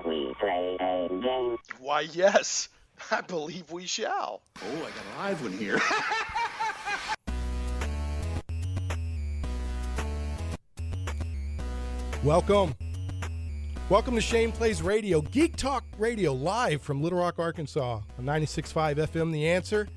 Shall we play a game? Why, yes, I believe we shall. Oh, I got a live one here. Welcome to Shane Plays Radio, Geek Talk Radio, live from Little Rock, Arkansas, on 96.5 FM The Answer.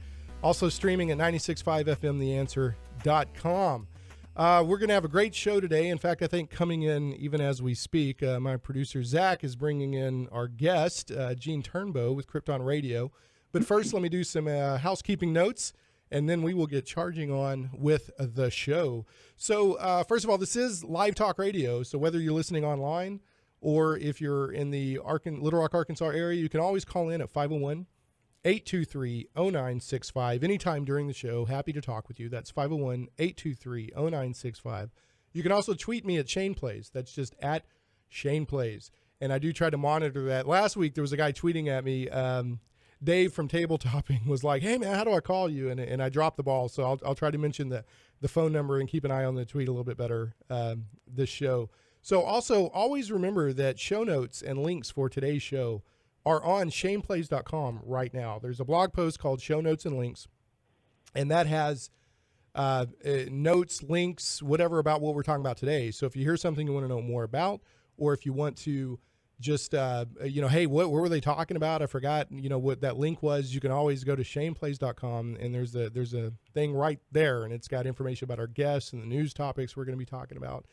Also streaming at 96.5fmtheanswer.com. We're going to have a great show today. In fact, I think coming in even as we speak, my producer Zach is bringing in our guest, Gene Turnbow with Krypton Radio. But first, let me do some housekeeping notes, and then we will get charging on with the show. So first of all, this is live talk radio. So whether you're listening online or if you're in the Little Rock, Arkansas area, you can always call in at 501-823-0965 anytime during the show. Happy to talk with you. That's 501-823-0965. You can also tweet me at Shane Plays. That's just at Shane Plays. And I do try to monitor that. Last week, there was a guy tweeting at me. Dave from Tabletopping was like, hey, man, how do I call you? And I dropped the ball. So I'll try to mention the phone number and keep an eye on the tweet a little bit better this show. So also always remember that show notes and links for today's show are on shaneplays.com right now. There's a blog post called Show Notes and Links, and that has notes, links, whatever about what we're talking about today. So if you hear something you want to know more about, or if you want to just, hey, what were they talking about? I forgot, what that link was. You can always go to shaneplays.com, and there's a thing right there, and it's got information about our guests and the news topics we're going to be talking about.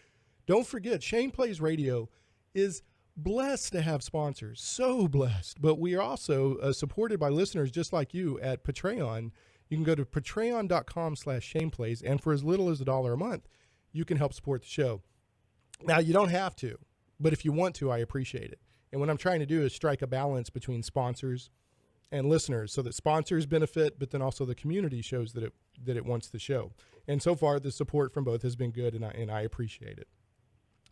Don't forget, Shane Plays Radio is blessed to have sponsors, so blessed. But we are also supported by listeners just like you at Patreon. You can go to patreon.com/ShanePlays, and for as little as $1 a month, you can help support the show. Now, you don't have to, but if you want to, I appreciate it. And what I'm trying to do is strike a balance between sponsors and listeners so that sponsors benefit, but then also the community shows that it wants the show. And so far, the support from both has been good, and I appreciate it.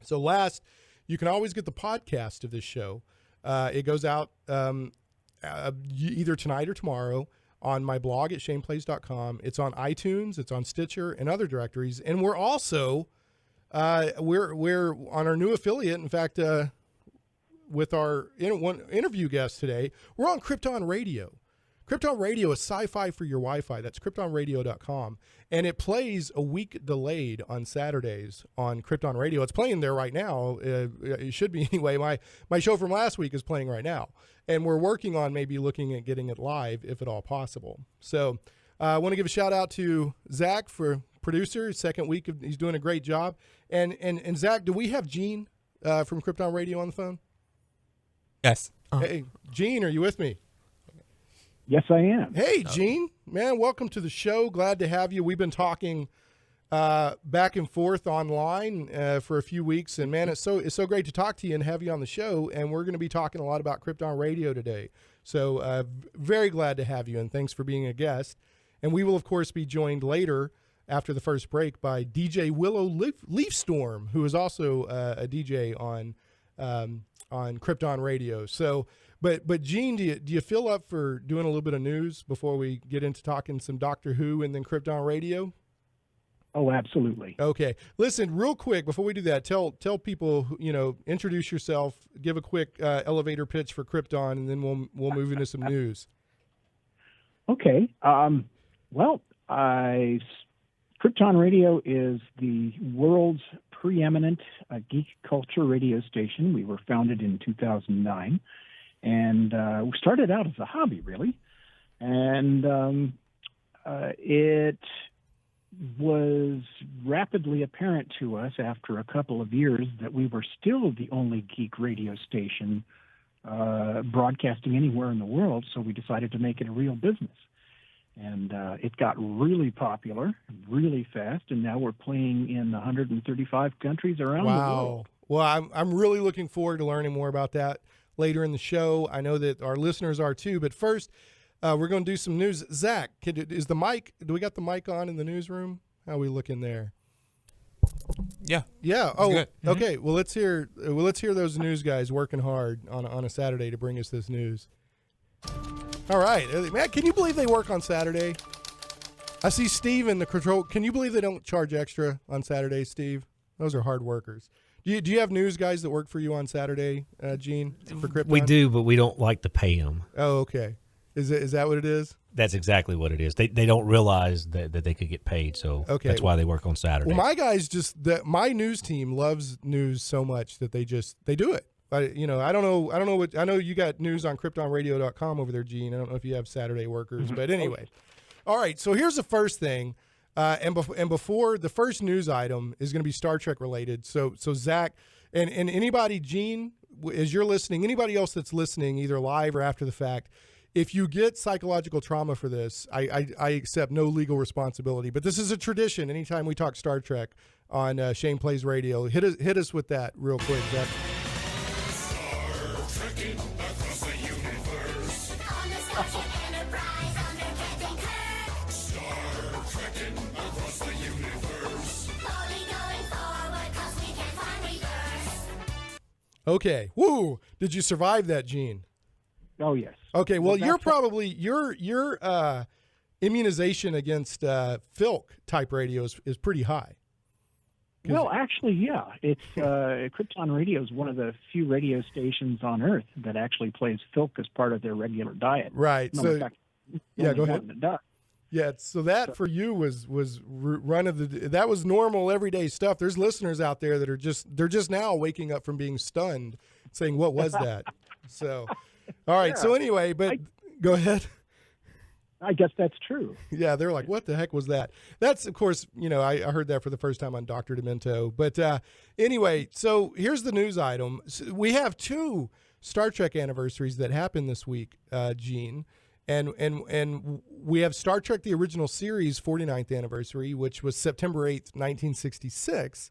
So last, you can always get the podcast of this show. It goes out either tonight or tomorrow on my blog at shaneplays.com. It's on iTunes, it's on Stitcher, and other directories. And we're also we're on our new affiliate. In fact, with our one interview guest today, we're on Krypton Radio. Krypton Radio is sci-fi for your Wi-Fi. That's KryptonRadio.com. And it plays a week delayed on Saturdays on Krypton Radio. It's playing there right now. It should be anyway. My show from last week is playing right now. And we're working on maybe looking at getting it live if at all possible. So I want to give a shout out to Zach for producer. Second week, he's doing a great job. And Zach, do we have Gene from Krypton Radio on the phone? Yes. Hey, Gene, are you with me? Yes, I am. Hey, Gene, man, welcome to the show. Glad to have you. We've been talking back and forth online for a few weeks, and man, it's so great to talk to you and have you on the show. And we're going to be talking a lot about Krypton Radio today. So very glad to have you, and thanks for being a guest. And we will, of course, be joined later after the first break by DJ Willow Leafstorm, who is also a DJ on Krypton Radio. So. But Gene, do you feel up for doing a little bit of news before we get into talking some Doctor Who and then Krypton Radio? Oh, absolutely. Okay. Listen, real quick, before we do that, tell people, introduce yourself, give a quick elevator pitch for Krypton, and then we'll move into some news. Okay. Krypton Radio is the world's preeminent geek culture radio station. We were founded in 2009. And we started out as a hobby, really. And it was rapidly apparent to us after a couple of years that we were still the only geek radio station broadcasting anywhere in the world, so we decided to make it a real business. And it got really popular, really fast, and now we're playing in 135 countries around the world. Well, I'm really looking forward to learning more about that later in the show. I know that our listeners are too, but first we're going to do some news. Zach, do we got the mic on in the newsroom? How are we looking there? Yeah. Oh, good. Okay. Well, let's hear those news guys working hard on a Saturday to bring us this news. All right, man. Can you believe they work on Saturday? I see Steve in the control. Can you believe they don't charge extra on Saturdays, Steve? Those are hard workers. Do you have news guys that work for you on Saturday, Gene, for Krypton? We do, but we don't like to pay them. Oh, okay. Is that what it is? That's exactly what it is. They don't realize that they could get paid, so that's why they work on Saturday. Well, my guys my news team loves news so much that they do it. I know you got news on KryptonRadio.com over there, Gene. I don't know if you have Saturday workers, but anyway. All right, so here's the first thing, and before the first news item is going to be Star Trek related. So Zach and anybody, Gene, as you're listening, anybody else that's listening, either live or after the fact, if you get psychological trauma for this, I accept no legal responsibility. But this is a tradition. Anytime we talk Star Trek on Shane Plays Radio, hit us with that real quick, Zach. Okay. Woo! Did you survive that, Gene? Oh yes. Okay. Well, you're probably your immunization against Filk type radios is pretty high. Well, actually, yeah. It's Krypton Radio is one of the few radio stations on Earth that actually plays Filk as part of their regular diet. Right. No, so, in fact, go ahead. That does. Yeah. So that for you was that was normal everyday stuff. There's listeners out there that are just now waking up from being stunned, saying, "What was that?" So, all right. Yeah. So anyway, go ahead. I guess that's true. Yeah, they're like, what the heck was that? That's, of course, I heard that for the first time on Dr. Demento. But anyway, so here's the news item. So we have 2 Star Trek anniversaries that happened this week, Gene. And we have Star Trek, the original series, 49th anniversary, which was September 8th, 1966.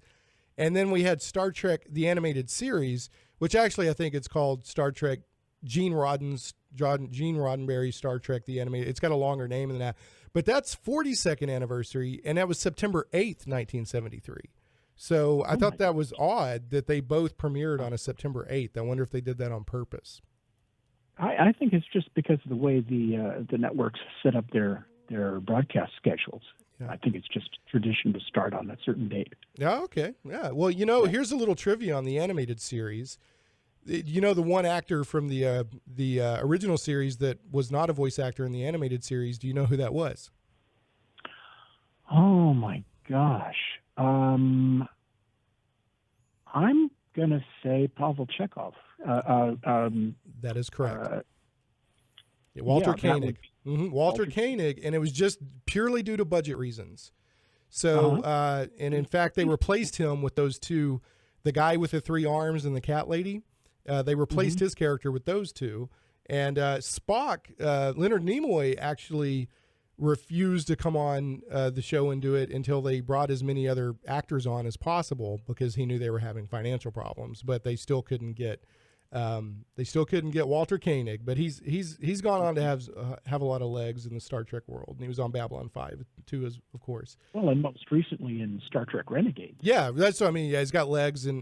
And then we had Star Trek, the animated series, which actually I think it's called Star Trek Gene Roddenberry Star Trek the animated. It's got a longer name than that, but that's 42nd anniversary, and that was September 8th, 1973. So I thought that was odd that they both premiered on a September 8th. I wonder if they did that on purpose. I think it's just because of the way the networks set up their broadcast schedules. Yeah. I think it's just tradition to start on a certain date. Yeah. Okay. Yeah. Well, here's a little trivia on the animated series. The one actor from the original series that was not a voice actor in the animated series, do you know who that was? Oh, my gosh. I'm going to say Pavel Chekhov. That is correct. Walter Koenig. Walter Koenig, and it was just purely due to budget reasons. So, and in fact, they replaced him with those 2, the guy with the 3 arms and the cat lady. They replaced his character with those 2. And Spock, Leonard Nimoy, actually refused to come on the show and do it until they brought as many other actors on as possible because he knew they were having financial problems. But they still couldn't get Walter Koenig. But he's gone on to have a lot of legs in the Star Trek world. And he was on Babylon 5 too, of course. Well, and most recently in Star Trek Renegades. Yeah, that's what I mean. Yeah, he's got legs in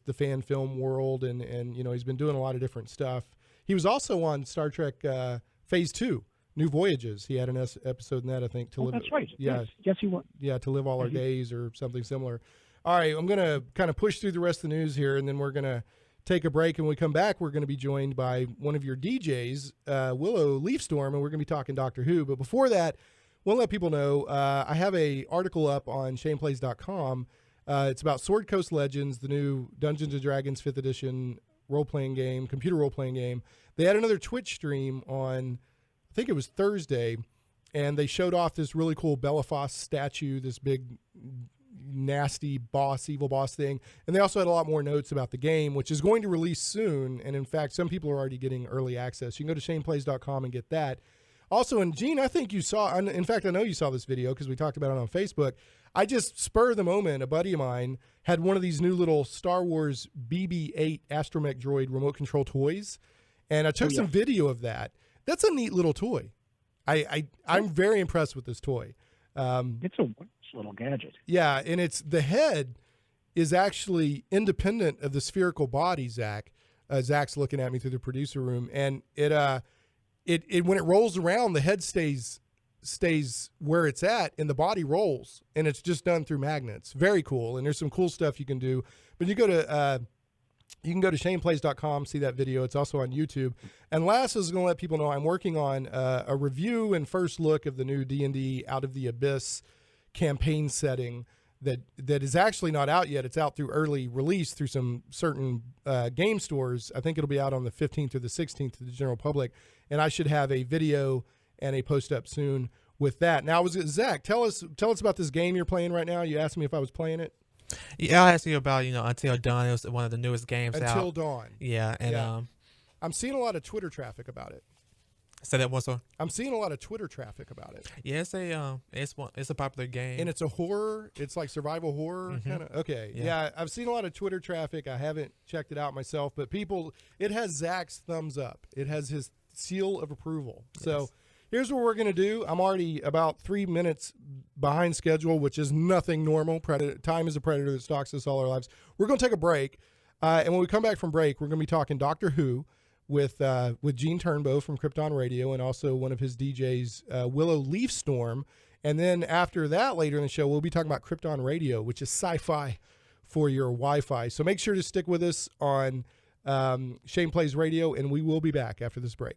the fan film world, and he's been doing a lot of different stuff. He was also on Star Trek Phase 2, New Voyages. He had an episode in that, I think. That's right. Yeah, yes, he was. Yeah, To Live All Our Days or something similar. All right, I'm going to kind of push through the rest of the news here, and then we're going to take a break. And when we come back, we're going to be joined by one of your DJs, Willow Leafstorm, and we're going to be talking Doctor Who. But before that, we'll let people know I have a article up on ShanePlays.com. It's about Sword Coast Legends, the new Dungeons & Dragons 5th edition role-playing game, computer role-playing game. They had another Twitch stream on, I think it was Thursday, and they showed off this really cool Belaphoss statue, this big nasty evil boss thing. And they also had a lot more notes about the game, which is going to release soon. And in fact, some people are already getting early access. You can go to ShanePlays.com and get that. Also, and Gene, I think you saw, in fact, I know you saw this video because we talked about it on Facebook. I just, spur of the moment, a buddy of mine had one of these new little Star Wars BB-8 astromech droid remote control toys. And I took some video of that. That's a neat little toy. I'm very impressed with this toy. It's a little gadget. Yeah, and the head is actually independent of the spherical body, Zach. Zach's looking at me through the producer room, and it when it rolls around, the head stays stays where it's at and the body rolls, and it's just done through magnets. Very cool. And there's some cool stuff you can do. But you can go to shaneplays.com, see that video. It's also on YouTube. And last is going to let people know I'm working on a review and first look of the new D&D Out of the Abyss campaign setting that is actually not out yet. It's out through early release through some certain game stores. I think it'll be out on the 15th or the 16th to the general public. And I should have a video and a post up soon with that. Now, Zach, tell us about this game you're playing right now. You asked me if I was playing it. Yeah, I asked you about, Until Dawn. It was one of the newest games out. Until Dawn. Yeah, and I'm seeing a lot of Twitter traffic about it. say that once more. I'm seeing a lot of Twitter traffic about it. Yeah, it's a popular game. And it's a horror. It's like survival horror kind of. Okay. Yeah, I've seen a lot of Twitter traffic. I haven't checked it out myself, but it has Zach's thumbs up. It has his seal of approval. Yes. So here's what we're going to do. I'm already about 3 minutes behind schedule, which is nothing normal. Time is a predator that stalks us all our lives. We're going to take a break. And when we come back from break, we're going to be talking Doctor Who with Gene Turnbow from Krypton Radio and also one of his DJs, Willow Leafstorm. And then after that, later in the show, we'll be talking about Krypton Radio, which is sci-fi for your Wi-Fi. So make sure to stick with us on Shane Plays Radio, and we will be back after this break.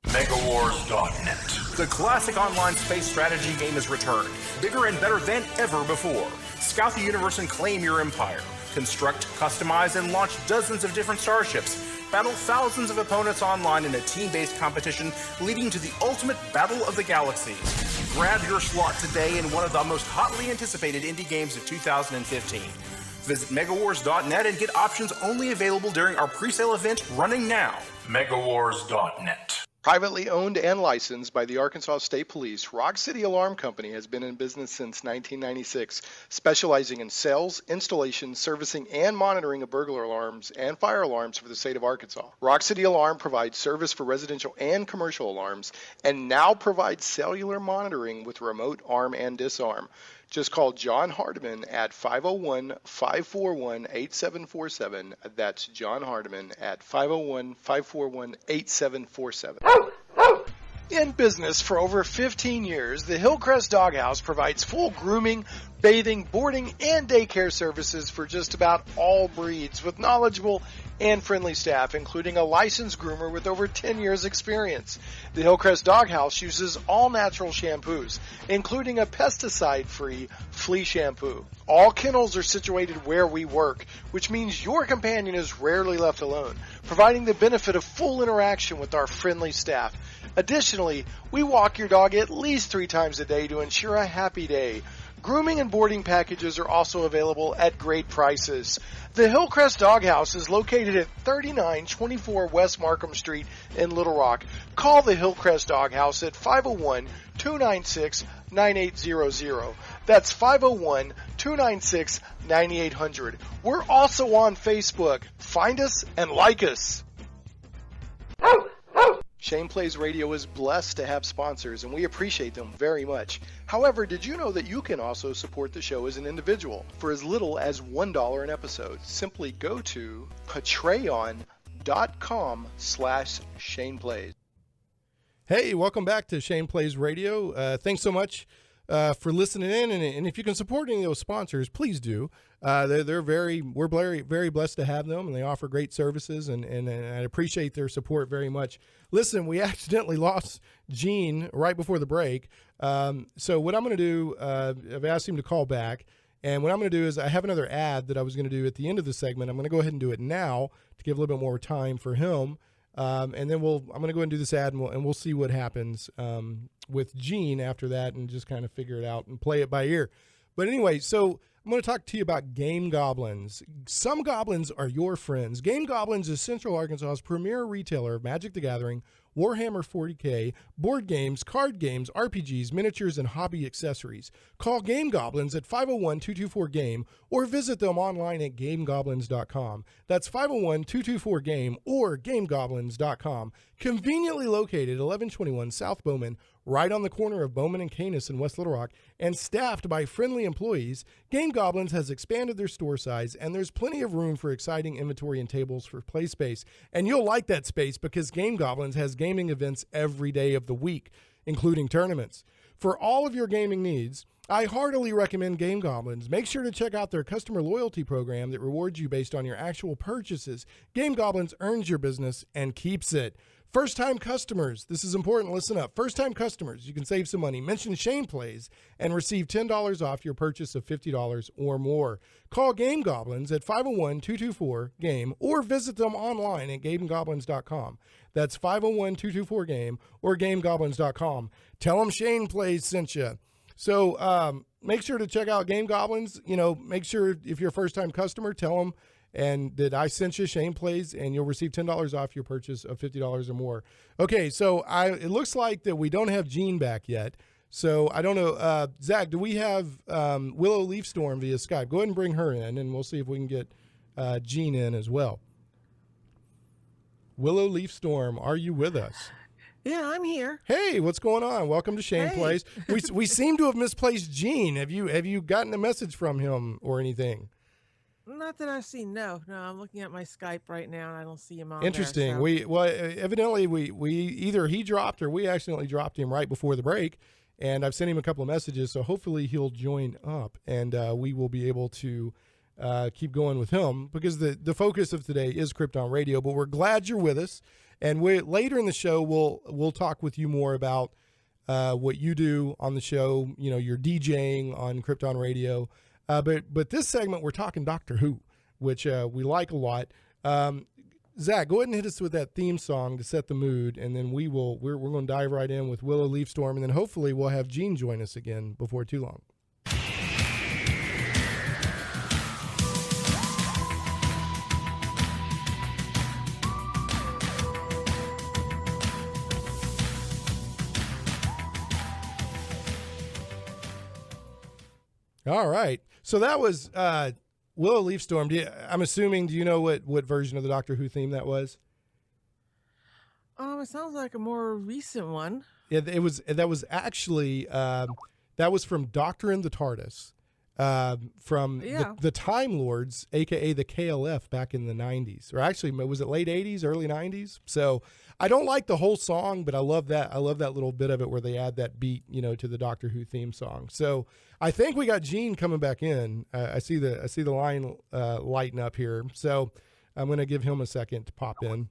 Megawars.net. The classic online space strategy game has returned, bigger and better than ever before. Scout the universe and claim your empire. Construct, customize, and launch dozens of different starships. Battle thousands of opponents online in a team-based competition leading to the ultimate battle of the galaxies. Grab your slot today in one of the most hotly anticipated indie games of 2015. Visit Megawars.net and get options only available during our pre-sale event running now. Megawars.net. Privately owned and licensed by the Arkansas State Police, Rock City Alarm Company has been in business since 1996, specializing in sales, installation, servicing, and monitoring of burglar alarms and fire alarms for the state of Arkansas. Rock City Alarm provides service for residential and commercial alarms, and now provides cellular monitoring with remote arm and disarm. Just call John Hardiman at 501-541-8747. That's John Hardiman at 501-541-8747. In business for over 15 years, the Hillcrest Doghouse provides full grooming, bathing, boarding, and daycare services for just about all breeds with knowledgeable and friendly staff, including a licensed groomer with over 10 years experience. The Hillcrest Doghouse uses all natural shampoos, including a pesticide-free flea shampoo. All kennels are situated where we work, which means your companion is rarely left alone, providing the benefit of full interaction with our friendly staff. Additionally, we walk your dog at least 3 times a day to ensure a happy day. Grooming and boarding packages are also available at great prices. The Hillcrest Doghouse is located at 3924 West Markham Street in Little Rock. Call the Hillcrest Doghouse at 501-296-9800. That's 501-296-9800. We're also on Facebook. Find us and like us. Shane Plays Radio is blessed to have sponsors, and we appreciate them very much. However, did you know that you can also support the show as an individual for as little as $1 an episode? Simply go to patreon.com/ShanePlays. Hey, welcome back to Shane Plays Radio. Thanks so much for listening in, and if you can support any of those sponsors, please do. We're very blessed to have them, and they offer great services, and I appreciate their support very much. Listen, we accidentally lost Gene right before the break, so what I'm going to do, I've asked him to call back, and what I'm going to do is I have another ad that I was going to do at the end of the segment. I'm going to go ahead and do it now to give a little bit more time for him, and then I'm going to go ahead and do this ad, and we'll see what happens with Gene after that, and just kind of figure it out and play it by ear. But anyway, so I'm going to talk to you about Game Goblins. Some goblins are your friends. Game Goblins is Central Arkansas's premier retailer of Magic the Gathering, Warhammer 40K, board games, card games, RPGs, miniatures, and hobby accessories. Call Game Goblins at 501-224-GAME or visit them online at gamegoblins.com. That's 501-224-GAME or gamegoblins.com. Conveniently located at 1121 South Bowman, right on the corner of Bowman and Canis in West Little Rock, and staffed by friendly employees, Game Goblins has expanded their store size, and there's plenty of room for exciting inventory and tables for play space. And you'll like that space because Game Goblins has gaming events every day of the week, including tournaments. For all of your gaming needs, I heartily recommend Game Goblins. Make sure to check out their customer loyalty program that rewards you based on your actual purchases. Game Goblins earns your business and keeps it. First-time customers, this is important, listen up. First-time customers, you can save some money. Mention Shane Plays and receive $10 off your purchase of $50 or more. Call Game Goblins at 501-224-GAME or visit them online at gamegoblins.com. That's 501-224-GAME or gamegoblins.com. Tell them Shane Plays sent you. So make sure to check out Game Goblins. You know, make sure if you're a first-time customer, tell them and that I sent you Shane Plays, and you'll receive $10 off your purchase of $50 or more. Okay, so it looks like that we don't have Gene back yet. So I don't know. Zach, do we have Willow Leafstorm via Skype? Go ahead and bring her in, and we'll see if we can get Gene in as well. Willow Leafstorm, are you with us? Yeah, I'm here. Hey, what's going on? Welcome to Shane Plays. We seem to have misplaced Gene. Have you gotten a message from him or anything? Not that I've seen. No. I'm looking at my Skype right now, and I don't see him on Interesting. there, so. Evidently we either he dropped or we accidentally dropped him right before the break, and I've sent him a couple of messages, so hopefully he'll join up, and we will be able to keep going with him, because the focus of today is Krypton Radio. But we're glad you're with us, and later in the show we'll talk with you more about what you do on the show. You know, you're DJing on Krypton Radio. But this segment, we're talking Doctor Who, which we like a lot. Zach, go ahead and hit us with that theme song to set the mood, and then we're going to dive right in with Willow Leafstorm, and then hopefully we'll have Gene join us again before too long. All right. So that was Willow Leafstorm. I'm assuming, do you know what version of the Doctor Who theme that was? It sounds like a more recent one. Yeah, that was actually that was from Doctor in the TARDIS, from the Time Lords, aka the KLF, back in the 90s, or actually was it late 80s, early 90s? So I don't like the whole song, but I love that little bit of it where they add that beat, to the Doctor Who theme song. So I think we got Gene coming back in. I see the line lighting up here, so I'm going to give him a second to pop in.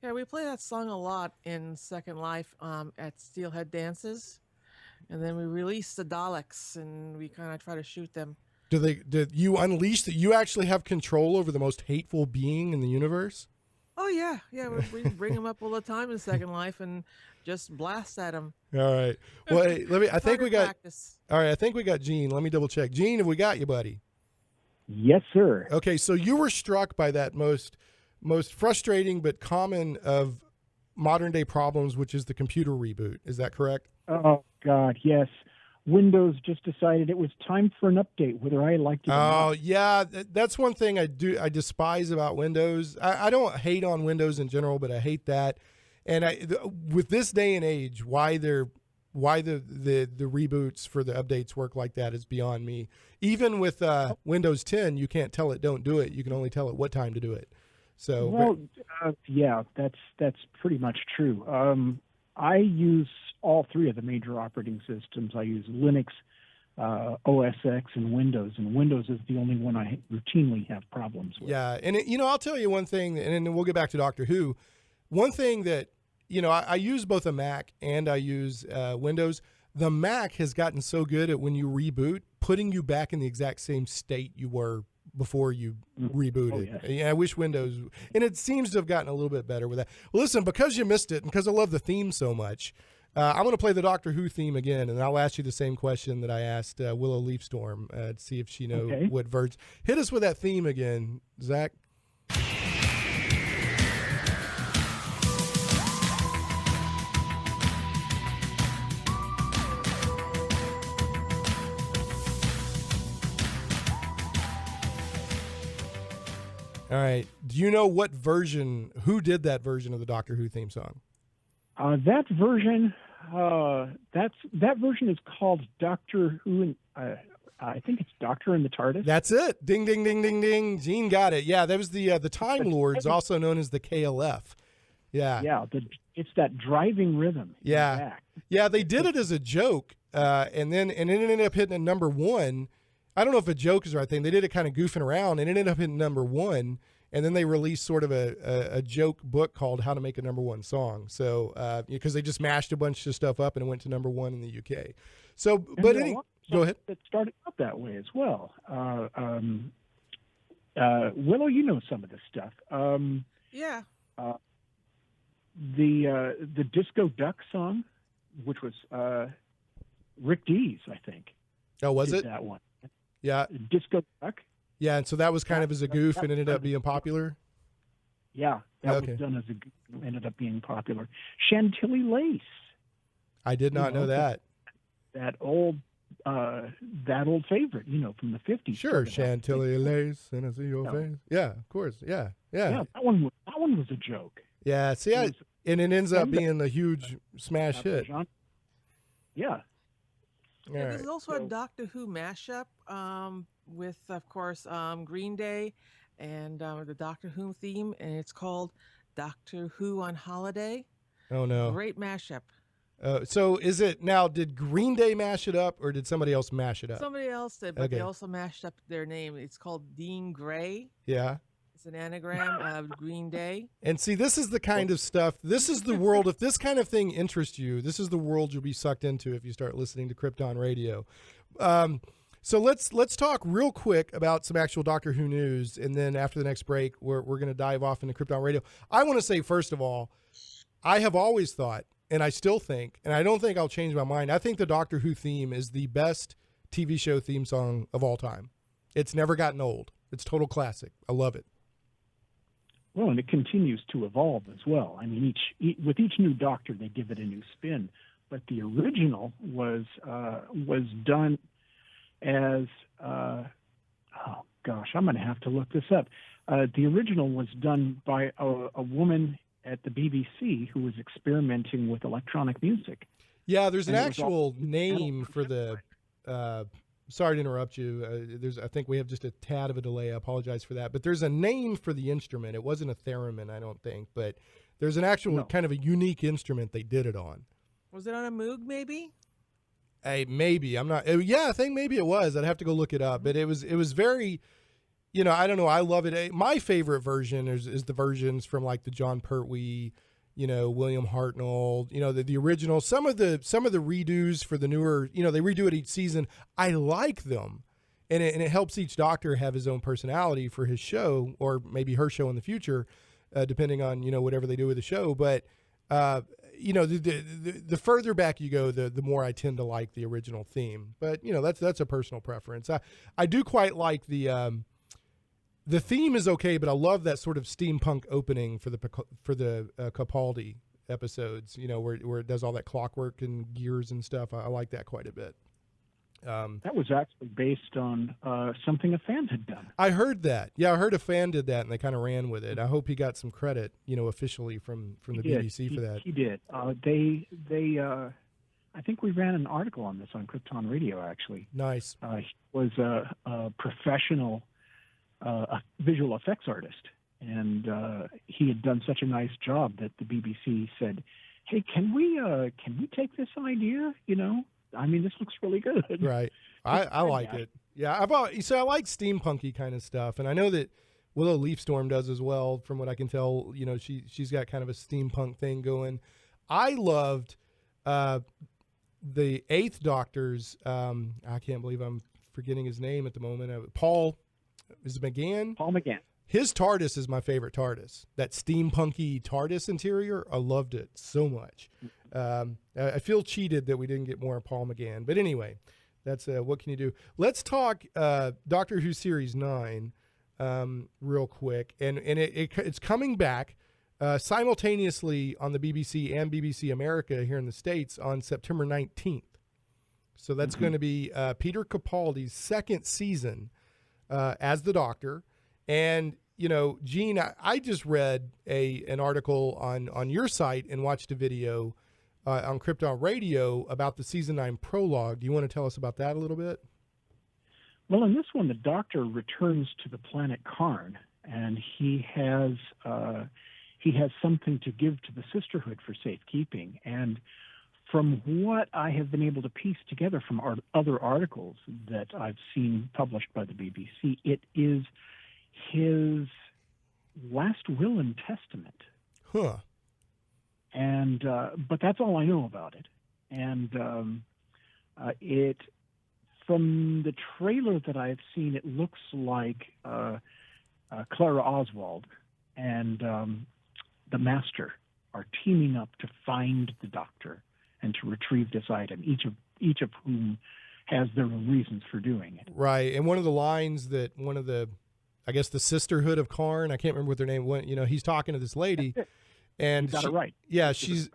Yeah, we play that song a lot in Second Life at Steelhead Dances, and then we release the Daleks, and we kind of try to shoot them. Did you unleash that? You actually have control over the most hateful being in the universe? Oh yeah, we bring them up all the time in Second Life and just blast at them. All right. Well, hey, I think we got Gene. Let me double check. Gene, have we got you, buddy? Yes, sir. Okay, so you were struck by that most frustrating but common of modern day problems, which is the computer reboot. Is that correct? Oh God, yes. Windows just decided it was time for an update, whether I liked it or not. Oh, yeah. That's one thing I despise about Windows. I don't hate on Windows in general, but I hate that. And with this day and age, why the reboots for the updates work like that is beyond me. Even with Windows 10, you can't tell it don't do it. You can only tell it what time to do it. So yeah, that's pretty much true. I use all three of the major operating systems. I use Linux, OS X, and Windows is the only one I routinely have problems with. Yeah, and I'll tell you one thing, and then we'll get back to Doctor Who. One thing that, I use both a Mac and I use Windows. The Mac has gotten so good at when you reboot, putting you back in the exact same state you were before you rebooted. Oh, yeah. I wish Windows, and it seems to have gotten a little bit better with that. Well, listen, because you missed it and because I love the theme so much, I'm going to play the Doctor Who theme again, and I'll ask you the same question that I asked Willow Leafstorm to see if she knows what version. Hit us with that theme again, Zach. All right. Do you know what version, who did that version of the Doctor Who theme song? That version is called Doctor Who, and I think it's Doctor in the TARDIS. That's it. Ding, ding, ding, ding, ding. Gene got it. Yeah, that was the Time Lords, also known as the KLF. Yeah, it's that driving rhythm. Yeah, yeah. They did it as a joke, and it ended up hitting a number one. I don't know if a joke is the right thing. They did it kind of goofing around, and it ended up hitting number one. And then they released sort of a joke book called "How to Make a Number One Song." So because they just mashed a bunch of stuff up and it went to number one in the UK. So, but go ahead. It started out that way as well. Willow, you know some of this stuff. Yeah. The Disco Duck song, which was Rick Dees, I think. Oh, was it that one? Yeah. Disco Duck. Yeah, and so that was kind of as a goof and ended up being popular? Yeah, that was done as a goof and ended up being popular. Chantilly Lace. I did not know that. That old favorite, from the 50s. Sure, Chantilly Lace, and I see your face. Yeah, of course, yeah. Yeah, that one was a joke. Yeah, see, and it ends up being a huge smash hit. Yeah. There's also a Doctor Who mashup with, of course, Green Day and the Doctor Who theme, and it's called Doctor Who on Holiday. Oh, no. Great mashup. So is it now, did Green Day mash it up, or did somebody else mash it up? Somebody else did, but they also mashed up their name. It's called Dean Gray. Yeah. It's an anagram of Green Day. And see, this is the kind of stuff, this is the world, if this kind of thing interests you, this is the world you'll be sucked into if you start listening to Krypton Radio. So let's talk real quick about some actual Doctor Who news, and then after the next break, we're going to dive off into Krypton Radio. I want to say, first of all, I have always thought, and I still think, and I don't think I'll change my mind, I think the Doctor Who theme is the best TV show theme song of all time. It's never gotten old. It's total classic. I love it. Well, and it continues to evolve as well. I mean, with each new Doctor, they give it a new spin. But the original was done as I'm going to have to look this up. The original was done by a woman at the BBC who was experimenting with electronic music. Yeah, there's an actual name for the. Sorry to interrupt you. I think we have just a tad of a delay. I apologize for that. But there's a name for the instrument. It wasn't a theremin, I don't think. But there's an actual kind of a unique instrument they did it on. Was it on a Moog, maybe? Hey, maybe. I'm not. Yeah, I think maybe it was. I'd have to go look it up. But it was very, I don't know. I love it. My favorite version is the versions from like the John Pertwee, William Hartnell, the original, some of the redos for the newer, they redo it each season. I like them, and it helps each Doctor have his own personality for his show, or maybe her show in the future, depending on, whatever they do with the show. But, the further back you go, the more I tend to like the original theme, but that's a personal preference. I do quite like the theme is okay, but I love that sort of steampunk opening for the Capaldi episodes, where it does all that clockwork and gears and stuff. I like that quite a bit. That was actually based on something a fan had done. I heard that. Yeah, I heard a fan did that, and they kind of ran with it. I hope he got some credit, officially from the BBC for that. He did. I think we ran an article on this on Krypton Radio, actually. Nice. He was a professional a visual effects artist, and he had done such a nice job that the BBC said, "Hey, can we take this idea? I mean, this looks really good." Right. I like it. Yeah. I like steampunky kind of stuff, and I know that Willow Leafstorm does as well. From what I can tell, she's got kind of a steampunk thing going. I loved the Eighth Doctor's. I can't believe I'm forgetting his name at the moment. Paul. Is it McGann? Paul McGann. His TARDIS is my favorite TARDIS. That steampunky TARDIS interior, I loved it so much. I feel cheated that we didn't get more of Paul McGann. But anyway, that's what can you do? Let's talk Doctor Who Series 9 real quick. And it's coming back simultaneously on the BBC and BBC America here in the States on September 19th. So that's going to be Peter Capaldi's second season as the Doctor. And, Gene, I just read an article on your site and watched a video on Krypton Radio about the Season 9 prologue. Do you want to tell us about that a little bit? Well, in this one, the Doctor returns to the planet Karn, and he has he has something to give to the sisterhood for safekeeping. And from what I have been able to piece together from other articles that I've seen published by the BBC, it is his last will and testament. Huh. And but that's all I know about it. And it, from the trailer that I've seen, it looks like Clara Oswald and the Master are teaming up to find the Doctor and to retrieve this item, each of whom has their own reasons for doing it. Right. And one of the lines that one of the, I guess the sisterhood of Karn, I can't remember what their name went, you know, he's talking to this lady and you got it right. Yeah, she's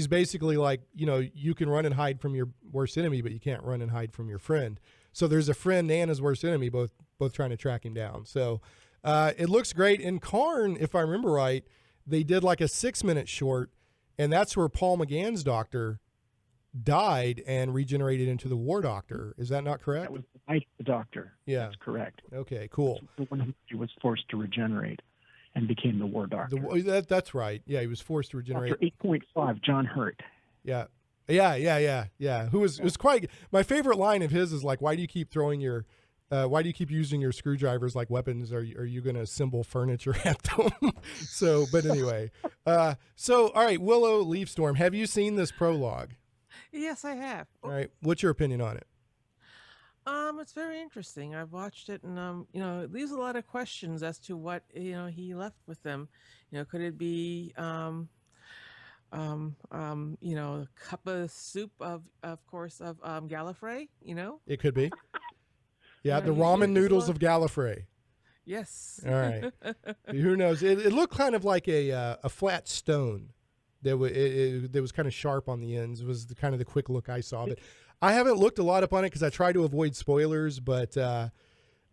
basically like, you know, you can run and hide from your worst enemy, but you can't run and hide from your friend. So there's a friend and his worst enemy, both trying to track him down. So it looks great. In Karn, if I remember right, they did like a 6-minute short, and that's where Paul McGann's Doctor died and regenerated into the War Doctor. Is that not correct? That was the Night of the Doctor. Yeah. That's correct. Okay, cool. The one who was forced to regenerate and became the War Doctor. That's right. Yeah, he was forced to regenerate. Doctor 8.5, John Hurt. Yeah. Who was quite, my favorite line of his is like, why do you keep using your screwdrivers like weapons? Are you going to assemble furniture at them? So, but anyway. All right, Willow, Leafstorm, have you seen this prologue? Yes, I have. All right. What's your opinion on it? It's very interesting. I've watched it, and you know, it leaves a lot of questions as to what, you know, he left with them. You know, could it be you know, a cup of soup of course, of Gallifrey, you know? It could be. Yeah, You the know, ramen there's a noodles lot- of Gallifrey. Yes. All right. Who knows? It looked kind of like a flat stone. That was kind of sharp on the ends. It was kind of the quick look I saw. But I haven't looked a lot up on it because I try to avoid spoilers. But you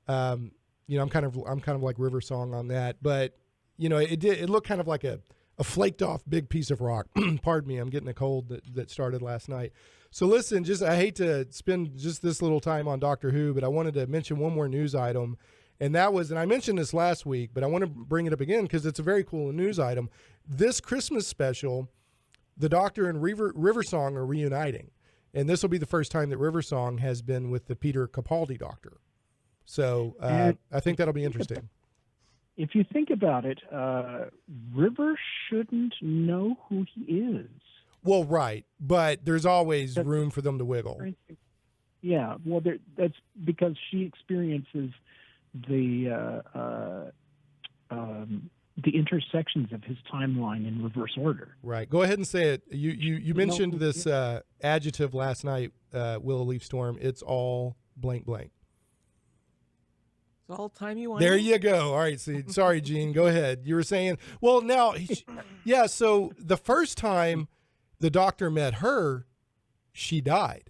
know, I'm kind of like River Song on that. But you know, it looked kind of like a flaked off big piece of rock. Pardon me, I'm getting a cold that started last night. So listen, I hate to spend just this little time on Doctor Who, but I wanted to mention one more news item. And that was, and I mentioned this last week, but I want to bring it up again because it's a very cool news item. This Christmas special, the Doctor and River Song are reuniting. And this will be the first time that River Song has been with the Peter Capaldi Doctor. So I think that'll be interesting. If you think about it, River shouldn't know who he is. Well, right. But there's always room for them to wiggle. Yeah. Well, that's because she experiences the intersections of his timeline in reverse order. Right. Go ahead and say it. You mentioned this adjective last night, Willow Leafstorm. It's all blank blank. It's all timey-wimey. There you go. All right. So, sorry, Gene. Go ahead. You were saying, well, now, yeah. So the first time the Doctor met her, she died.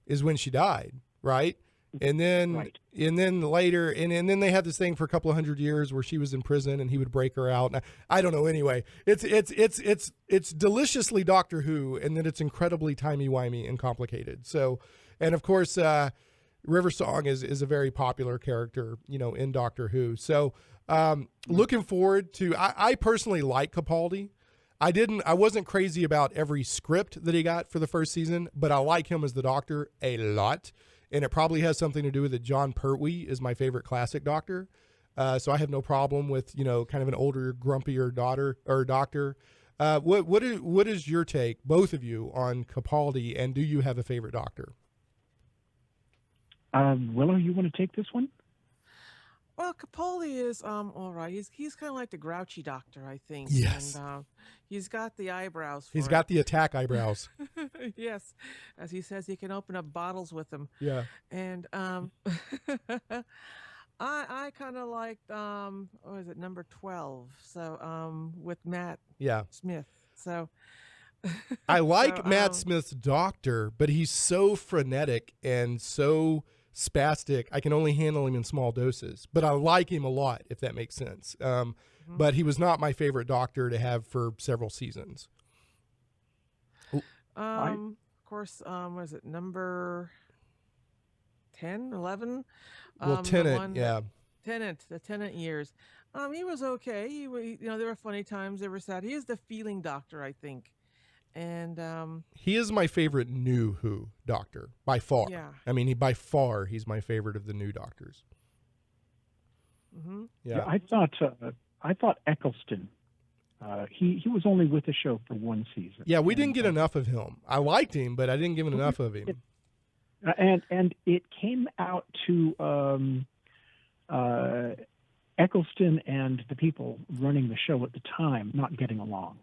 Is when she died, right? And then, right. And then later, and then they had this thing for a couple of 100 years where she was in prison and he would break her out. And I don't know. Anyway, it's deliciously Doctor Who, and then it's incredibly timey-wimey and complicated. So, and of course, River Song is a very popular character, you know, in Doctor Who. So, looking forward to. I personally like Capaldi. I wasn't crazy about every script that he got for the first season, but I like him as the Doctor a lot. And it probably has something to do with it. John Pertwee is my favorite classic Doctor. So I have no problem with, you know, kind of an older, grumpier Doctor. What is your take, both of you, on Capaldi, and do you have a favorite Doctor? Willow, you want to take this one? Well, Capaldi is all right. He's kind of like the grouchy Doctor, I think. Yes. And he's got the eyebrows. He's got the attack eyebrows. Yes, as he says, he can open up bottles with them. Yeah. And I kind of liked what is it, number 12? So with Matt. Yeah. Smith. So. I like Matt Smith's Doctor, but he's so frenetic and so spastic. I can only handle him in small doses, but I like him a lot, if that makes sense. But he was not my favorite Doctor to have for several seasons. Of course, what is it, number 10, 11? Well, Tennant, yeah. The Tennant years. He was okay. There were funny times, there were sad. He is the feeling doctor, I think. And he is my favorite new Who doctor by far. Yeah. I mean, he's my favorite of the new doctors. Mm-hmm. Yeah. I thought Eccleston. He was only with the show for one season. Yeah, we didn't get enough of him. I liked him, but I didn't give enough of him. And it came out to Eccleston and the people running the show at the time not getting along.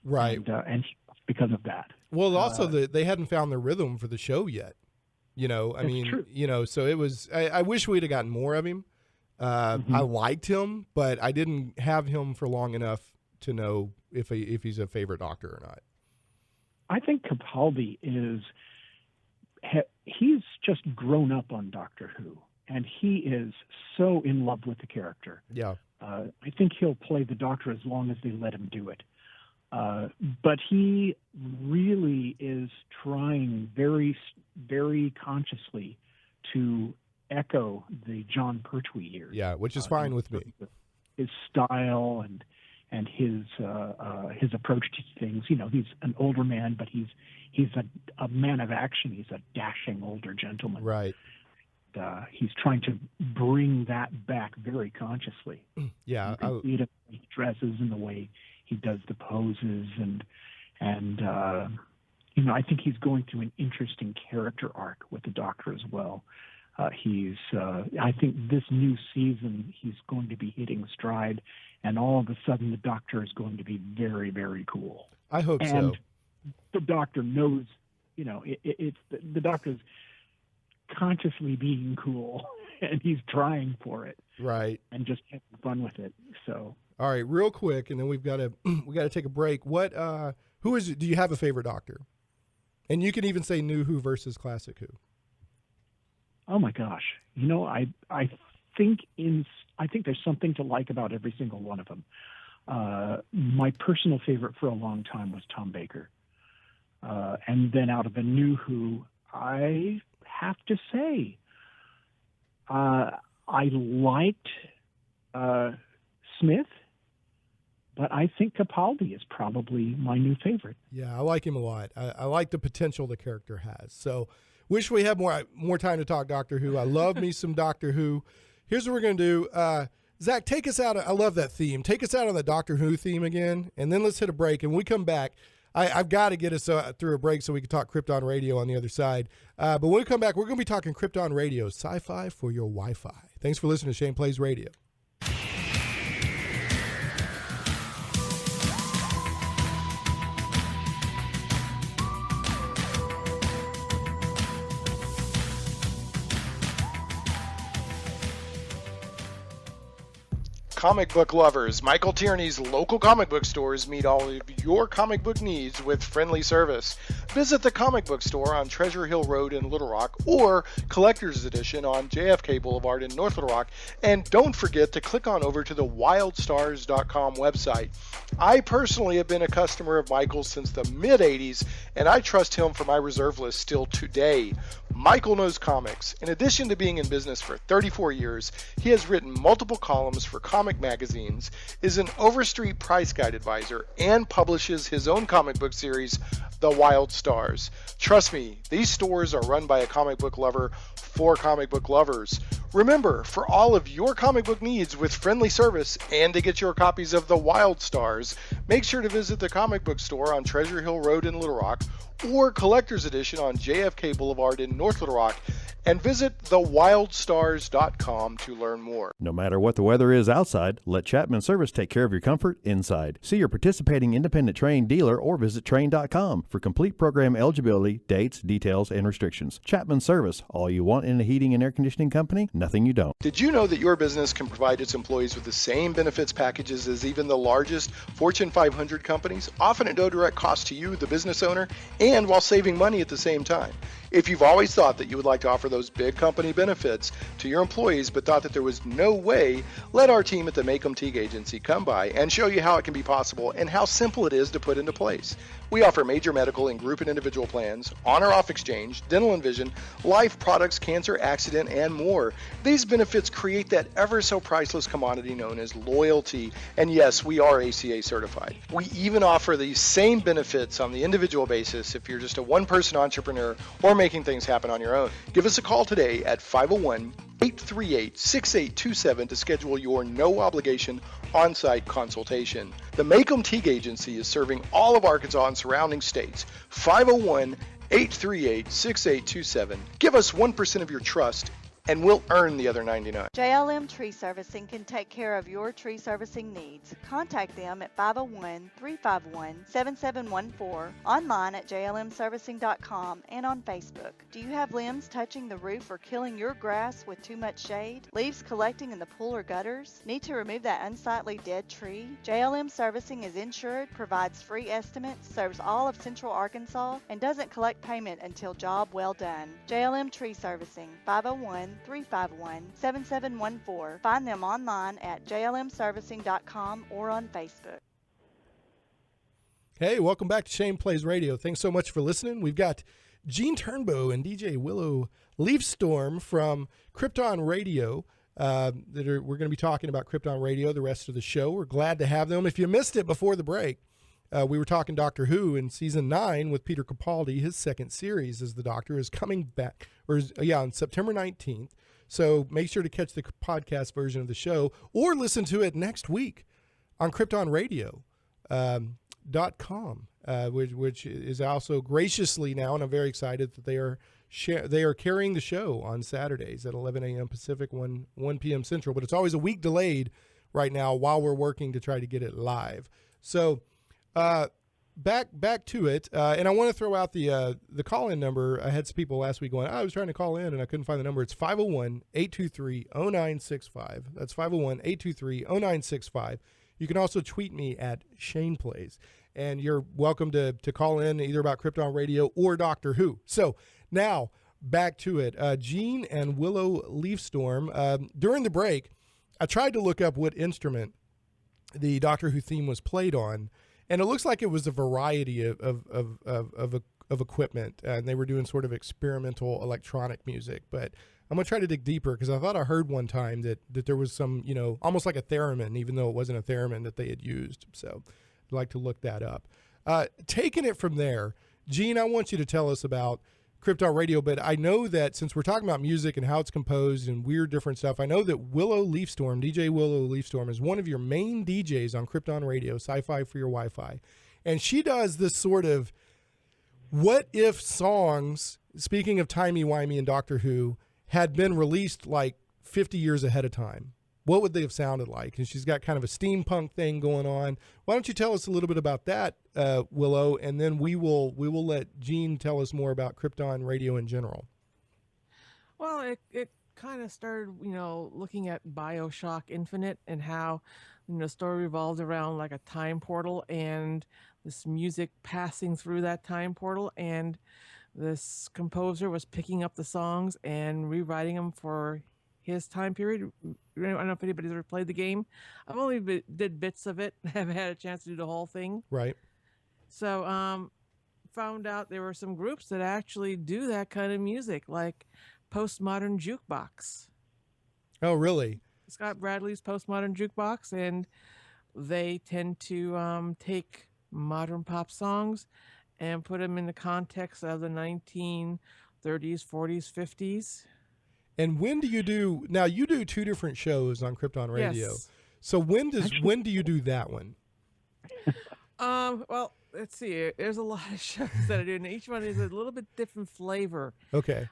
Right. And because of that. Well, also they hadn't found their rhythm for the show yet. I mean, true. So it was. I wish we'd have gotten more of him. I liked him, but I didn't have him for long enough to know if he's a favorite doctor or not. I think Capaldi he's just grown up on Doctor Who, and he is so in love with the character. Yeah. I think he'll play the Doctor as long as they let him do it. But he really is trying very, very consciously to echo the John Pertwee years. Yeah, which is fine with me. His style and his approach to things. He's an older man, but he's a man of action. He's a dashing older gentleman. Right. He's trying to bring that back very consciously. Yeah. You can see it in the way he dresses and the way he does the poses and I think he's going through an interesting character arc with the Doctor as well. I think this new season he's going to be hitting stride, and all of a sudden the Doctor is going to be very, very cool. I hope so. And the Doctor knows, it's the Doctor's consciously being cool, and he's trying for it. Right. And just having fun with it. So. All right, real quick, and then we got to take a break. Do you have a favorite Doctor? And you can even say new Who versus classic Who. Oh my gosh! I think there's something to like about every single one of them. My personal favorite for a long time was Tom Baker, and then out of the new Who, I have to say, I liked Smith, but I think Capaldi is probably my new favorite. Yeah, I like him a lot. I like the potential the character has. So. Wish we had more time to talk Doctor Who. I love me some Doctor Who. Here's what we're going to do. Zach, take us out. I love that theme. Take us out on the Doctor Who theme again, and then let's hit a break. And when we come back, I've got to get us through a break so we can talk Krypton Radio on the other side. But when we come back, we're going to be talking Krypton Radio, sci-fi for your Wi-Fi. Thanks for listening to Shane Plays Radio. Comic book lovers, Michael Tierney's local comic book stores meet all of your comic book needs with friendly service. Visit the comic book store on Treasure Hill Road in Little Rock or Collector's Edition on JFK Boulevard in North Little Rock. And don't forget to click on over to the wildstars.com website. I personally have been a customer of Michael's since the mid-'80s, and I trust him for my reserve list still today. Michael knows comics. In addition to being in business for 34 years, he has written multiple columns for comic magazines, is an Overstreet price guide advisor, and publishes his own comic book series, The Wild Stars. Trust me, these stores are run by a comic book lover for comic book lovers. Remember, for all of your comic book needs with friendly service and to get your copies of The Wild Stars, make sure to visit the comic book store on Treasure Hill Road in Little Rock or Collector's Edition on JFK Boulevard in North Little Rock, and visit thewildstars.com to learn more. No matter what the weather is outside, let Chapman Service take care of your comfort inside. See your participating independent Trane dealer or visit Trane.com for complete program eligibility, dates, details, and restrictions. Chapman Service, all you want in a heating and air conditioning company, nothing you don't. Did you know that your business can provide its employees with the same benefits packages as even the largest Fortune 500 companies, often at no direct cost to you, the business owner, and while saving money at the same time? If you've always thought that you would like to offer those big company benefits to your employees but thought that there was no way, let our team at the Make-em Teague Agency come by and show you how it can be possible and how simple it is to put into place. We offer major medical and group and individual plans, on-or-off exchange, dental and vision, life products, cancer, accident, and more. These benefits create that ever so priceless commodity known as loyalty. And yes, we are ACA certified. We even offer these same benefits on the individual basis if you're just a one-person entrepreneur or making things happen on your own. Give us a call today at 501-838-6827 to schedule your no-obligation on-site consultation. The Make-em Teague Agency is serving all of Arkansas and surrounding states. 501-838-6827. Give us 1% of your trust and we'll earn the other 99. JLM Tree Servicing can take care of your tree servicing needs. Contact them at 501-351-7714, online at jlmservicing.com, and on Facebook. Do you have limbs touching the roof or killing your grass with too much shade? Leaves collecting in the pool or gutters? Need to remove that unsightly dead tree? JLM Servicing is insured, provides free estimates, serves all of Central Arkansas, and doesn't collect payment until job well done. JLM Tree Servicing, 501-351-7714. Find them online at jlmservicing.com or on Facebook. Hey, welcome back to Shane Plays Radio. Thanks so much for listening. We've got Gene Turnbow and DJ Willow Leafstorm from Krypton Radio. We're going to be talking about Krypton Radio the rest of the show. We're glad to have them. If you missed it before the break, we were talking Doctor Who in season 9 with Peter Capaldi. His second series as the Doctor is coming back, on September 19th. So make sure to catch the podcast version of the show or listen to it next week on KryptonRadio.com, which is also graciously now, and I'm very excited that they are carrying the show on Saturdays at 11 a.m. Pacific, 1 p.m. Central. But it's always a week delayed right now while we're working to try to get it live. So back to it, and I want to throw out the call-in number. I had some people last week going, I was trying to call in and I couldn't find the number. It's 501-823-0965. That's 501-823-0965. You can also tweet me at Shane Plays, and you're welcome to call in either about Krypton Radio or Doctor Who. So now back to it. Gene and Willow Leafstorm. During the break, I tried to look up what instrument the Doctor Who theme was played on, and it looks like it was a variety of equipment, and they were doing sort of experimental electronic music. But I'm going to try to dig deeper because I thought I heard one time that there was some, almost like a theremin, even though it wasn't a theremin that they had used. So I'd like to look that up. Taking it from there, Gene, I want you to tell us about Krypton Radio, but I know that since we're talking about music and how it's composed and weird different stuff, I know that Willow Leafstorm, DJ Willow Leafstorm, is one of your main DJs on Krypton Radio, Sci-Fi for Your Wi-Fi. And she does this sort of what if songs, speaking of timey-wimey and Doctor Who, had been released like 50 years ahead of time. What would they have sounded like? And she's got kind of a steampunk thing going on. Why don't you tell us a little bit about that, Willow, and then we will let Gene tell us more about Krypton Radio in general. Well, it kind of started, looking at BioShock Infinite and how, the story revolved around like a time portal and this music passing through that time portal, and this composer was picking up the songs and rewriting them for his time period. I don't know if anybody's ever played the game. I've only did bits of it. Haven't had a chance to do the whole thing. Right. So found out there were some groups that actually do that kind of music, like Postmodern Jukebox. Oh, really? Scott Bradley's Postmodern Jukebox, and they tend to take modern pop songs and put them in the context of the 1930s, 40s, 50s. And when do you do, now you do two different shows on Krypton Radio. Yes. So when do you do that one? Well, let's see. There's a lot of shows that I do, and each one is a little bit different flavor. Okay.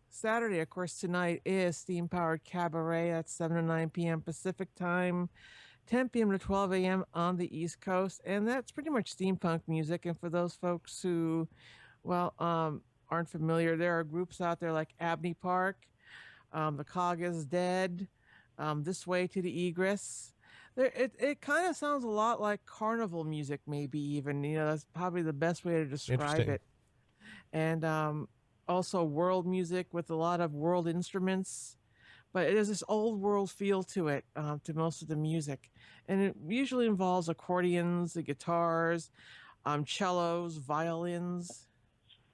Saturday, of course, tonight is Steam Powered Cabaret at 7 to 9 p.m. Pacific time, 10 p.m. to 12 a.m. on the East Coast, and that's pretty much steampunk music. And for those folks who, aren't familiar, there are groups out there like Abney Park, The Cog is Dead, This Way to the Egress. It kind of sounds a lot like carnival music, maybe even. That's probably the best way to describe it. And also world music with a lot of world instruments, but it has this old world feel to it, to most of the music. And it usually involves accordions, the guitars, cellos, violins.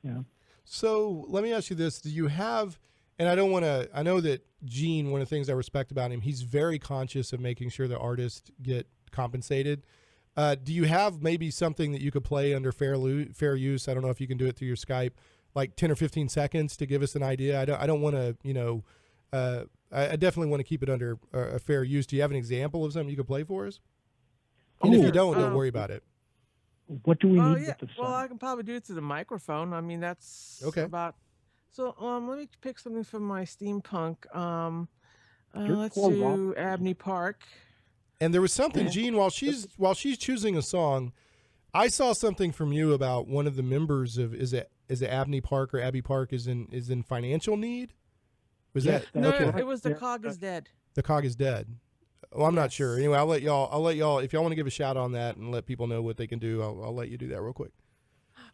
Yeah. So let me ask you this. Do you have, and I know that Gene, one of the things I respect about him, he's very conscious of making sure the artists get compensated. Do you have maybe something that you could play under fair use? I don't know if you can do it through your Skype, like 10 or 15 seconds to give us an idea. I don't want to, I definitely want to keep it under a fair use. Do you have an example of something you could play for us? And if you don't worry about it. What do we need with the song? Well, I can probably do it to the microphone. I mean, that's okay. About. So let me pick something from my steampunk. Let's cool, do Abney Park. And there was something, Gene, while she's choosing a song, I saw something from you about one of the members of is it Abney Park or Abbey Park is in financial need? Was that no? Okay. It was the cog is dead. The cog is dead. Well, I'm not sure. Anyway, I'll let y'all if y'all want to give a shout on that and let people know what they can do. I'll let you do that real quick.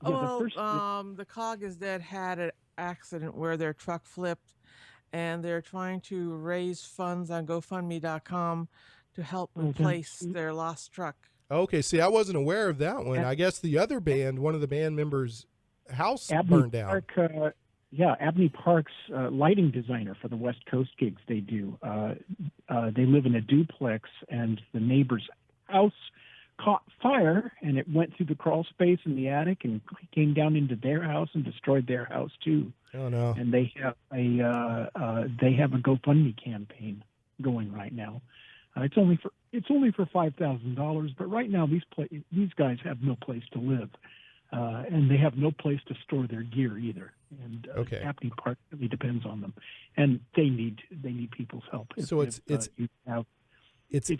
The cog is dead had an accident where their truck flipped, and they're trying to raise funds on GoFundMe.com to help replace their lost truck. Okay, see, I wasn't aware of that one. I guess the other band, one of the band members' house burned down. Abney Park's lighting designer for the West Coast gigs they do. They live in a duplex, and the neighbor's house caught fire, and it went through the crawl space in the attic and came down into their house and destroyed their house too. Oh no! And they have a GoFundMe campaign going right now. It's only for $5,000, but right now these guys have no place to live, and they have no place to store their gear either. And Abney Park really depends on them, and they need people's help. If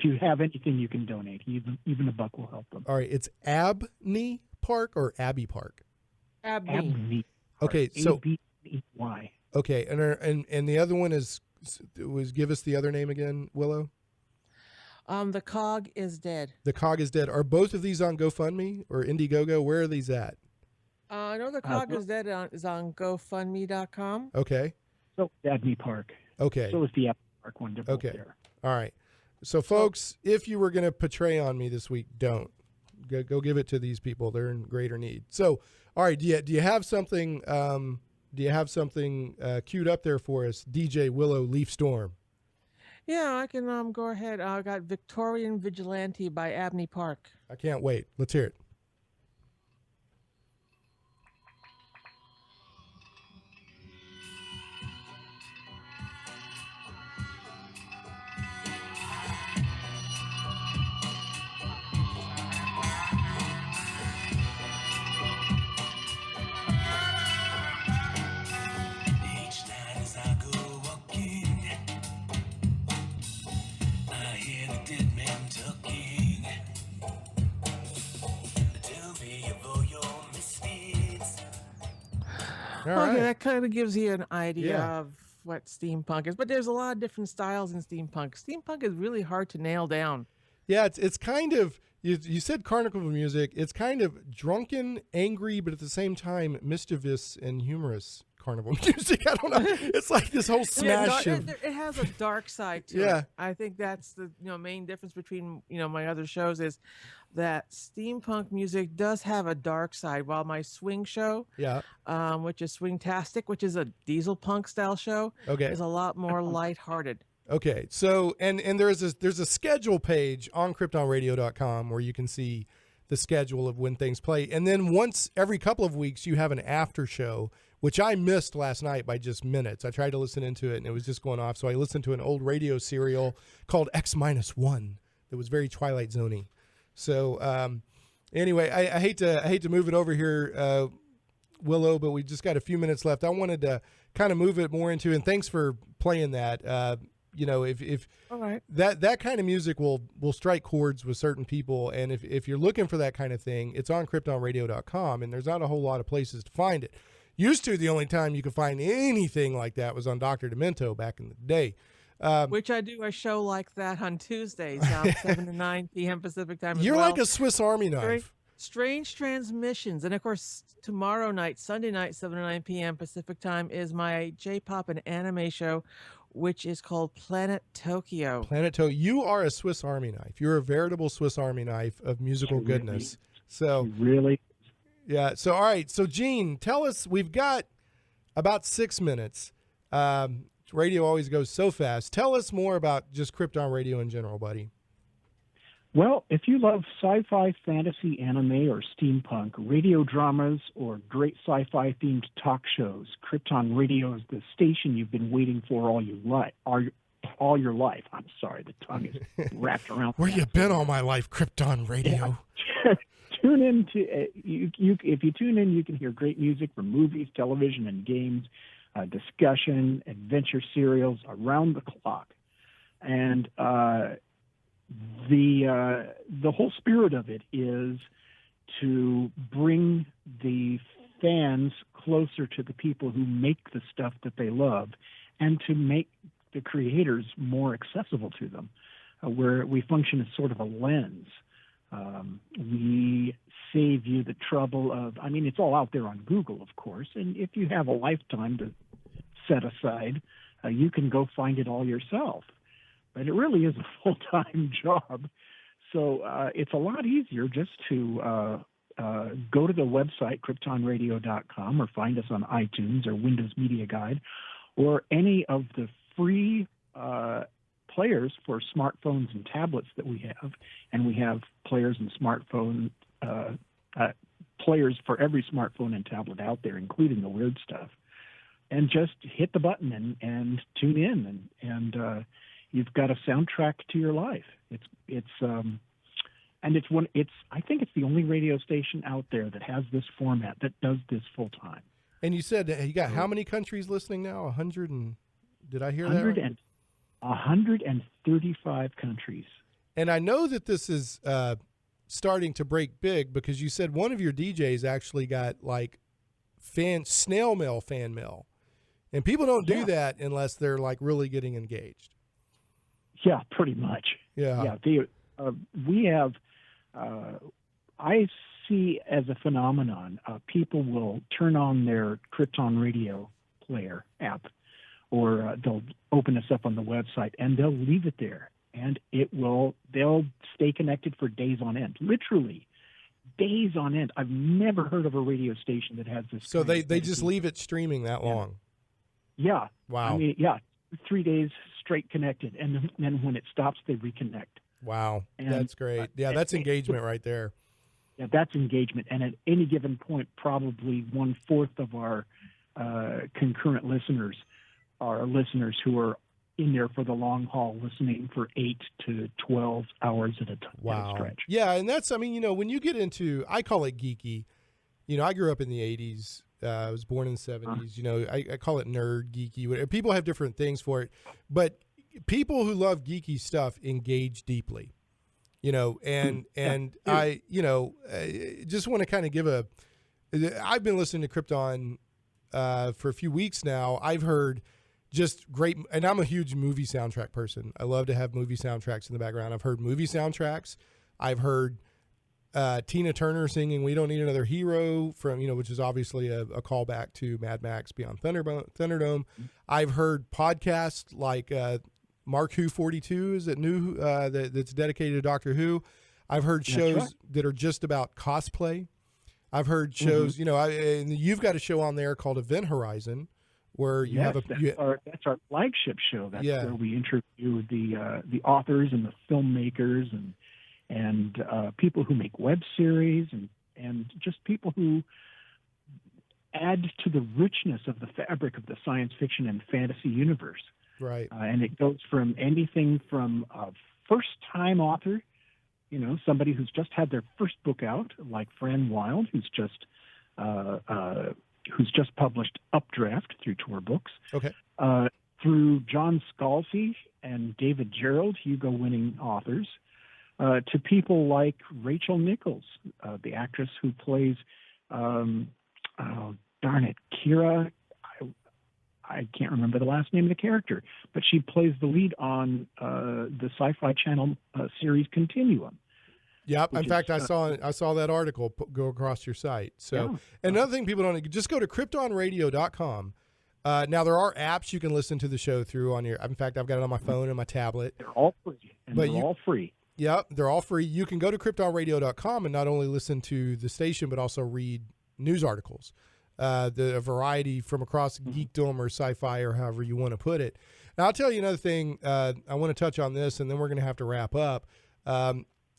you have anything you can donate, even $1 will help them. All right, it's Abney Park or Abbey Park? Abney. Okay, so A-B-E-Y. Okay, and the other one was give us the other name again, Willow. The cog is dead. The cog is dead. Are both of these on GoFundMe or Indiegogo? Where are these at? I know the cog is dead is on GoFundMe.com. Okay. So Abney Park. Okay. So is the Abney Park one. Okay. There. All right. So, folks, if you were going to portray on me this week, don't. Go give it to these people. They're in greater need. So, all right. Do you have something? Queued up there for us, DJ Willow Leafstorm? Yeah, I can go ahead. I got Victorian Vigilante by Abney Park. I can't wait. Let's hear it. Okay, that kind of gives you an idea of what steampunk is. But there's a lot of different styles in steampunk. Steampunk is really hard to nail down. Yeah, it's kind of, you said carnival music. It's kind of drunken, angry, but at the same time mischievous and humorous carnival music. I don't know. It's like this whole smash of... It has a dark side to it. I think that's the main difference between my other shows is that steampunk music does have a dark side, while my swing show, which is Swingtastic, which is a diesel punk style show, is a lot more lighthearted. Okay, so and there's a schedule page on KryptonRadio.com where you can see the schedule of when things play, and then once every couple of weeks you have an after show, which I missed last night by just minutes. I tried to listen into it and it was just going off, so I listened to an old radio serial called X-1 that was very Twilight Zone-y. So anyway, I hate to move it over here, Willow, but we just got a few minutes left. I wanted to kind of move it more into, and thanks for playing that. If all right, that kind of music will strike chords with certain people, and if you're looking for that kind of thing, it's on KryptonRadio.com, and there's not a whole lot of places to find it. Used to, the only time you could find anything like that was on Dr. Demento back in the day. Which I do a show like that on Tuesdays, 7 to 9 p.m. Pacific time. You're like a Swiss Army knife. Strange Transmissions. And of course, tomorrow night, Sunday night, 7 to 9 p.m. Pacific time, is my J-pop and anime show, which is called Planet Tokyo. Planet Tokyo. You are a Swiss Army knife. You're a veritable Swiss Army knife of musical goodness. So really, yeah. So all right. So Gene, tell us. We've got about 6 minutes. Radio always goes so fast. Tell us more about just Krypton Radio in general, buddy. Well, if you love sci-fi, fantasy, anime, or steampunk, radio dramas, or great sci-fi themed talk shows, Krypton Radio is the station you've been waiting for all your life. I'm sorry, the tongue is wrapped around. Where you been all my life, Krypton Radio? Yeah. Tune in to if you tune in, you can hear great music from movies, television, and games, discussion, adventure serials around the clock, and the whole spirit of it is to bring the fans closer to the people who make the stuff that they love, and to make the creators more accessible to them, where we function as sort of a lens. We save you the trouble of, I mean, it's all out there on Google, of course, and if you have a lifetime to set aside, you can go find it all yourself. But it really is a full-time job. So it's a lot easier just to go to the website, kryptonradio.com, or find us on iTunes or Windows Media Guide, or any of the free players for smartphones and tablets that we have. And we have players and smartphone players for every smartphone and tablet out there, including the weird stuff. And just hit the button and tune in, and you've got a soundtrack to your life. I think it's the only radio station out there that has this format that does this full time. And you said you got how many countries listening now? 100 and did I hear that right? 135 countries. And I know that this is starting to break big because you said one of your DJs actually got like snail mail fan mail, and people don't do that unless they're like really getting engaged. Yeah, pretty much. Yeah. We have, I see as a phenomenon, people will turn on their Krypton Radio player app, or they'll open us up on the website, and they'll leave it there. And they'll stay connected for days on end, literally days on end. I've never heard of a radio station that has this. So they just leave it streaming that long? Yeah. Wow. I mean, 3 days straight connected, and then when it stops, they reconnect. Wow, and that's great. Yeah, that's engagement right there. Yeah, that's engagement. And at any given point, probably 1/4 of our concurrent listeners are listeners who are in there for the long haul, listening for 8 to 12 hours at a time. Wow. At a stretch. Yeah, and that's, I mean, when you get into, I call it geeky. I grew up in the 80s. I was born in the 70s. I call it nerd, geeky. People have different things for it. But people who love geeky stuff engage deeply, and I just want to kind of give I've been listening to Krypton for a few weeks now. I've heard just great, and I'm a huge movie soundtrack person. I love to have movie soundtracks in the background. I've heard movie soundtracks. I've heard Tina Turner singing "We Don't Need Another Hero" from, which is obviously a callback to Mad Max Beyond Thunderdome. I've heard podcasts like Mark Who 42 is it new that's dedicated to Doctor Who. I've heard shows that are just about cosplay. I've heard shows, and you've got a show on there called Event Horizon, where you have that's our flagship show. That's where we interview the authors and the filmmakers and people who make web series and just people who add to the richness of the fabric of the science fiction and fantasy universe. Right. And it goes from anything from a first-time author, somebody who's just had their first book out, like Fran Wilde, who's just published Updraft through Tor Books. Okay. Through John Scalzi and David Gerald, Hugo-winning authors, to people like Rachel Nichols, the actress who plays, Kira. I can't remember the last name of the character, but she plays the lead on the Sci-Fi Channel series Continuum. Yep. In fact, I saw that article go across your site. So another thing people don't, just go to kryptonradio.com. Now there are apps you can listen to the show through on your. In fact, I've got it on my phone and my tablet. They're all free. All free. Yep, they're all free. You can go to kryptonradio.com and not only listen to the station, but also read news articles, a variety from across geekdom or sci-fi or however you want to put it. Now, I'll tell you another thing. I want to touch on this, and then we're going to have to wrap up.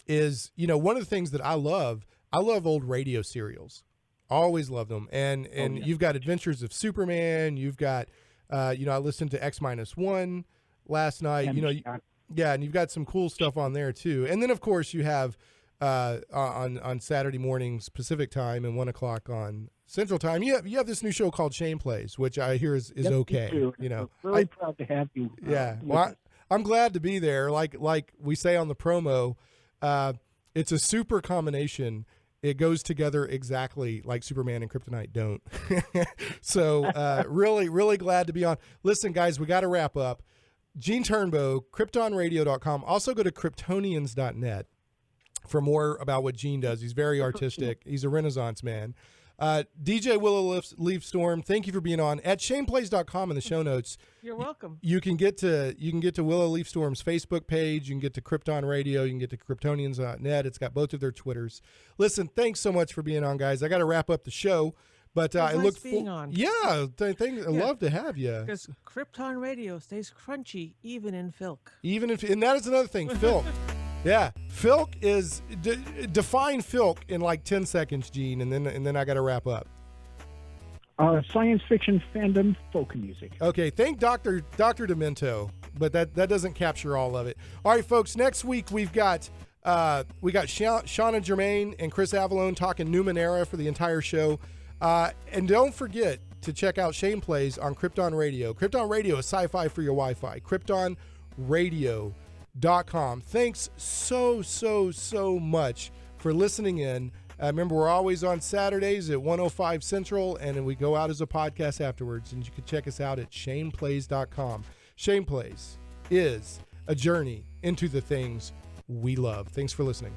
Is one of the things that I love old radio serials. Always loved them. And you've got Adventures of Superman. You've got, I listened to X-1 last night. And you've got some cool stuff on there too. And then of course you have on Saturday mornings Pacific time and 1 o'clock on Central Time. You have this new show called Shane Plays, which I hear is okay. We're really proud to have you. Well, I'm glad to be there. Like we say on the promo, it's a super combination. It goes together exactly like Superman and Kryptonite don't. So really, really glad to be on. Listen, guys, we got to wrap up. Gene Turnbow, KryptonRadio.com. Also go to Kryptonians.net for more about what Gene does. He's very artistic. He's a Renaissance man. DJ Willow Leafstorm, thank you for being on. At ShanePlays.com in the show notes. You're welcome. You can get to Willow Leafstorm's Facebook page. You can get to Krypton Radio. You can get to Kryptonians.net. It's got both of their Twitters. Listen, thanks so much for being on, guys. I got to wrap up the show. But I look being on. Yeah, I'd love to have you. Because Krypton Radio stays crunchy even in Filk. And that is another thing, Filk. Yeah, Filk is define Filk in like 10 seconds, Gene, and then I got to wrap up. Science fiction fandom, folk music. Okay, thank Dr. Demento, but that doesn't capture all of it. All right, folks. Next week we got Shauna Germain and Chris Avalone talking Numenera for the entire show. And don't forget to check out Shane Plays on Krypton Radio. Krypton Radio is sci-fi for your Wi-Fi. KryptonRadio.com. Thanks so much for listening in. Remember, we're always on Saturdays at 1:05 Central, and then we go out as a podcast afterwards. And you can check us out at ShanePlays.com. Shane Plays is a journey into the things we love. Thanks for listening.